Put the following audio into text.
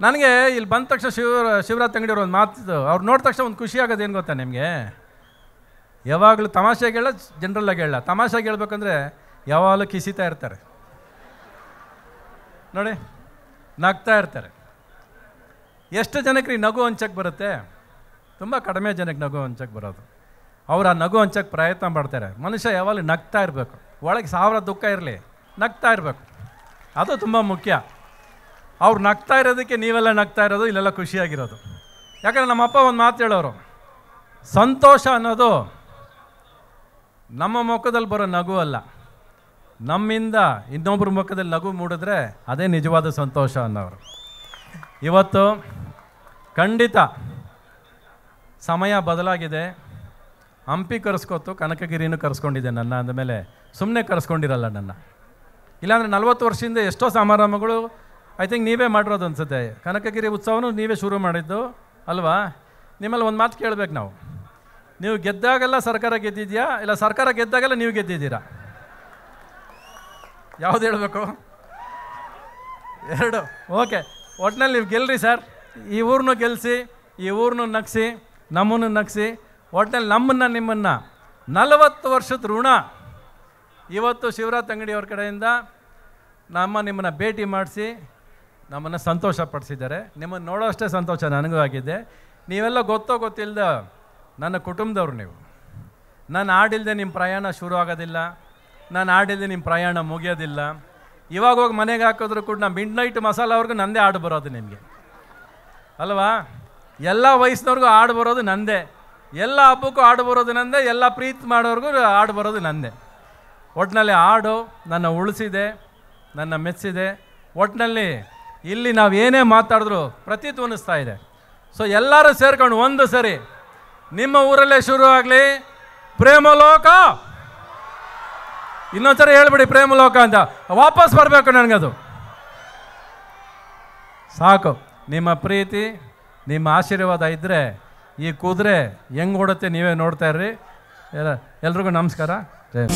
ನನಗೆ ಇಲ್ಲಿ ಬಂದ ತಕ್ಷಣ ಶಿವರಾಜ್ ತಂಗಡಿಯವ್ರು ಒಂದು ಮಾತು ಅವ್ರು ನೋಡಿದ ತಕ್ಷಣ ಒಂದು ಖುಷಿ ಆಗೋದು ಏನು ಗೊತ್ತಾ ನಿಮಗೆ? ಯಾವಾಗಲೂ ತಮಾಷೆಗೆ ಹೇಳ, ಜನರಲ್ಲಾಗಿ ಹೇಳ. ತಮಾಷೆಗೆ ಹೇಳ್ಬೇಕಂದ್ರೆ ಯಾವಾಗಲೂ ಕಿಸಿತಾ ಇರ್ತಾರೆ ನೋಡಿ, ನಗ್ತಾ ಇರ್ತಾರೆ. ಎಷ್ಟು ಜನಕ್ಕೆ ನಗು ಹಂಚಕ್ಕೆ ಬರುತ್ತೆ? ತುಂಬ ಕಡಿಮೆ ಜನಕ್ಕೆ ನಗು ಹಂಚಕ್ಕೆ ಬರೋದು. ಅವ್ರು ಆ ನಗು ಹಂಚಕ್ಕೆ ಪ್ರಯತ್ನ ಮಾಡ್ತಾರೆ. ಮನುಷ್ಯ ಯಾವಾಗಲೂ ನಗ್ತಾ ಇರಬೇಕು. ಒಳಗೆ 1000 ದುಃಖ ಇರಲಿ, ನಗ್ತಾ ಇರಬೇಕು. ಅದು ತುಂಬ ಮುಖ್ಯ. ಅವ್ರು ನಗ್ತಾ ಇರೋದಕ್ಕೆ ನೀವೆಲ್ಲ ನಗ್ತಾ ಇರೋದು, ಇಲ್ಲೆಲ್ಲ ಖುಷಿಯಾಗಿರೋದು. ಯಾಕಂದರೆ ನಮ್ಮಪ್ಪ ಒಂದು ಮಾತು ಹೇಳೋರು, ಸಂತೋಷ ಅನ್ನೋದು ನಮ್ಮ ಮುಖದಲ್ಲಿ ಬರೋ ನಗು ಅಲ್ಲ, ನಮ್ಮಿಂದ ಇನ್ನೊಬ್ಬರ ಮುಖದಲ್ಲಿ ನಗು ಮೂಡಿದ್ರೆ ಅದೇ ನಿಜವಾದ ಸಂತೋಷ ಅನ್ನೋರು. ಇವತ್ತು ಖಂಡಿತ ಸಮಯ ಬದಲಾಗಿದೆ. ಹಂಪಿ ಕರೆಸ್ಕೊತು, ಕನಕಗಿರಿನೂ ಕರೆಸ್ಕೊಂಡಿದ್ದೆ ನನ್ನ. ಅಂದಮೇಲೆ ಸುಮ್ಮನೆ ಕರೆಸ್ಕೊಂಡಿರಲ್ಲ ನನ್ನ. ಇಲ್ಲಾಂದರೆ 40 ವರ್ಷದಿಂದ ಎಷ್ಟೋ ಸಮಾರಂಭಗಳು ಐ ಥಿಂಕ್ ನೀವೇ ಮಾಡಿರೋದು ಅನಿಸುತ್ತೆ. ಕನಕಗಿರಿ ಉತ್ಸವನೂ ನೀವೇ ಶುರು ಮಾಡಿದ್ದು ಅಲ್ವಾ? ನಿಮ್ಮಲ್ಲಿ ಒಂದು ಮಾತು ಕೇಳಬೇಕು ನಾವು. ನೀವು ಗೆದ್ದಾಗೆಲ್ಲ ಸರ್ಕಾರ ಗೆದ್ದಿದೆಯಾ, ಇಲ್ಲ ಸರ್ಕಾರ ಗೆದ್ದಾಗೆಲ್ಲ ನೀವು ಗೆದ್ದಿದ್ದೀರಾ? ಯಾವ್ದು ಹೇಳಬೇಕು? ಎರಡು. ಓಕೆ, ಒಟ್ಟಿನಲ್ಲಿ ನೀವು ಗೆಲ್ರಿ ಸರ್. ಈ ಊರನ್ನೂ ಗೆಲ್ಲಿಸಿ, ಈ ಊರನ್ನೂ ನಗಿಸಿ, ನಮ್ಮನ್ನು ನಗಿಸಿ. ಒಟ್ಟಿನಲ್ಲಿ ನಮ್ಮನ್ನು ನಿಮ್ಮನ್ನು 40 ವರ್ಷದ ಋಣ ಇವತ್ತು ಶಿವರಾಜ್ ತಂಗಡಿಯವ್ರ ಕಡೆಯಿಂದ ನಿಮ್ಮನ್ನು ಭೇಟಿ ಮಾಡಿಸಿ ನಮ್ಮನ್ನು ಸಂತೋಷಪಡಿಸಿದ್ದಾರೆ. ನಿಮ್ಮನ್ನು ನೋಡೋ ಅಷ್ಟೇ ಸಂತೋಷ ನನಗೂ ಆಗಿದೆ. ನೀವೆಲ್ಲ ಗೊತ್ತೋ ಗೊತ್ತಿಲ್ಲದ ನನ್ನ ಕುಟುಂಬದವ್ರು ನೀವು. ನಾನು ಆಡಿಲ್ಲದೆ ನಿಮ್ಮ ಪ್ರಯಾಣ ಶುರು ಆಗೋದಿಲ್ಲ, ನಾನು ಆಡಿಲ್ಲದೆ ನಿಮ್ಮ ಪ್ರಯಾಣ ಮುಗಿಯೋದಿಲ್ಲ. ಇವಾಗ ಹೋಗಿ ಮನೆಗೆ ಹಾಕಿದ್ರು ಕೂಡ ಮಿಡ್ ನೈಟ್ ಮಸಾಲವ್ರಿಗೂ ನಂದೇ ಆಡು ಬರೋದು ನಿಮಗೆ ಅಲ್ವಾ? ಎಲ್ಲ ವಯಸ್ಸಿನವ್ರಿಗೂ ಆಡು ಬರೋದು ನಂದೇ, ಎಲ್ಲ ಹಬ್ಬಕ್ಕೂ ಆಡು ಬರೋದು ನಂದೇ, ಎಲ್ಲ ಪ್ರೀತಿ ಮಾಡೋರಿಗೂ ಆಡು ಬರೋದು ನಂದೇ. ಒಟ್ಟಿನಲ್ಲಿ ಆಡು ನನ್ನ ಉಳಿಸಿದೆ, ನನ್ನ ಮೆಚ್ಚಿದೆ. ಒಟ್ಟಿನಲ್ಲಿ ಇಲ್ಲಿ ನಾವು ಏನೇ ಮಾತಾಡಿದ್ರು ಪ್ರತಿಧ್ವನಿಸ್ತಾ ಇದೆ. ಸೊ ಎಲ್ಲರೂ ಸೇರ್ಕೊಂಡು ಒಂದು ಸರಿ ನಿಮ್ಮ ಊರಲ್ಲೇ ಶುರು ಆಗಲಿ ಪ್ರೇಮಲೋಕ. ಇನ್ನೊಂದ್ಸರಿ ಹೇಳ್ಬಿಡಿ ಪ್ರೇಮಲೋಕ ಅಂತ. ವಾಪಸ್ ಬರಬೇಕು ನನಗದು ಸಾಕು. ನಿಮ್ಮ ಪ್ರೀತಿ, ನಿಮ್ಮ ಆಶೀರ್ವಾದ ಇದ್ದರೆ ಈ ಕುದುರೆ ಹೆಂಗೆ ಓಡುತ್ತೆ ನೀವೇ ನೋಡ್ತಾ ಇರ್ರಿ. ಎಲ್ರಿಗೂ ನಮಸ್ಕಾರ. ಜಯ